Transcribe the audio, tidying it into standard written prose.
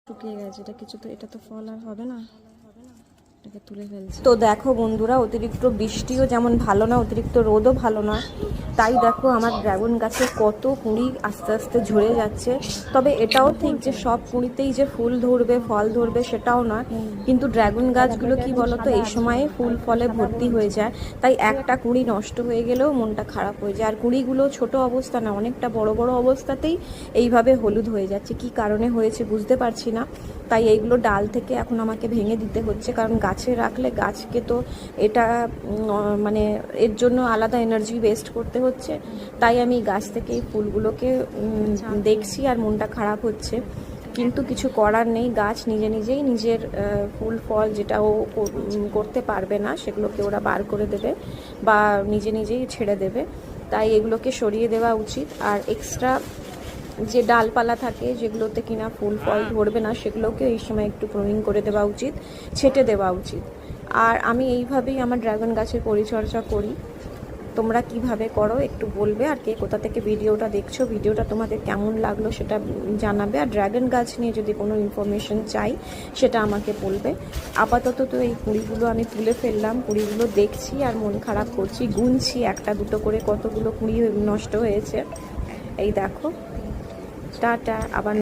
শুকিয়ে গেছে। এটা তো ফল আর হবে না, এটাকে তুলে ফেলছি। তো দেখো বন্ধুরা, অতিরিক্ত বৃষ্টিও যেমন ভালো না, অতিরিক্ত রোদও ভালো না। তাই দেখো আমার ড্রাগন গাছে কত কুঁড়ি আস্তে আস্তে ঝরে যাচ্ছে। তবে এটাও ঠিক যে সব কুঁড়িতেই যে ফুল ধরবে, ফল ধরবে সেটাও না। কিন্তু ড্রাগন গাছগুলো কি বলতো, এই সময়ে ফুল ফলে ভর্তি হয়ে যায়। তাই একটা কুঁড়ি নষ্ট হয়ে গেলেও মনটা খারাপ হয়ে যায়। আর কুঁড়িগুলো ছোট অবস্থা না, অনেকটা বড় বড় অবস্থাতেই এইভাবে হলুদ হয়ে যাচ্ছে। কি কারণে হয়েছে বুঝতে পারছি না। তাই এইগুলো ডাল থেকে এখন আমাকে ভেঙে দিতে হচ্ছে, কারণ গাছে রাখলে গাছকে তো এটা মানে এর জন্য আলাদা এনার্জি ওয়েস্ট করতে হচ্ছে। তাই আমি গাছ থেকে এই ফুলগুলোকে দেখছি আর মনটা খারাপ হচ্ছে। কিন্তু কিছু করার নেই, গাছ নিজে নিজেই নিজের ফুল ফল যেটা ও করতে পারবে না সেগুলোকে ওরা বার করে দেবে বা নিজে নিজেই ছেড়ে দেবে। তাই এগুলোকে সরিয়ে দেওয়া উচিত। আর এক্সট্রা যে ডালপালা থাকে যেগুলোতে কিনা ফুল ফল ধরবে না, সেগুলোকে এই সময় একটু প্রুনিং করে দেওয়া উচিত, ছেটে দেওয়া উচিত। আর আমি এইভাবেই আমার ড্রাগন গাছের পরিচর্যা করি। তোমরা কিভাবে করো একটু বলবে। আর কে কোথা থেকে ভিডিওটা দেখছো, ভিডিওটা তোমাদের কেমন লাগলো সেটা জানাবে। আর ড্রাগন গাছ নিয়ে যদি কোনো ইনফরমেশন চাই সেটা আমাকে বলবে। আপাতত তো এই কুঁড়িগুলো আমি তুলে ফেললাম, কুঁড়িগুলো দেখছি আর মন খারাপ করছি, গুনছি একটা দুটো করে কতগুলো কুঁড়ি নষ্ট হয়েছে। এই দেখো, টাটা, আবার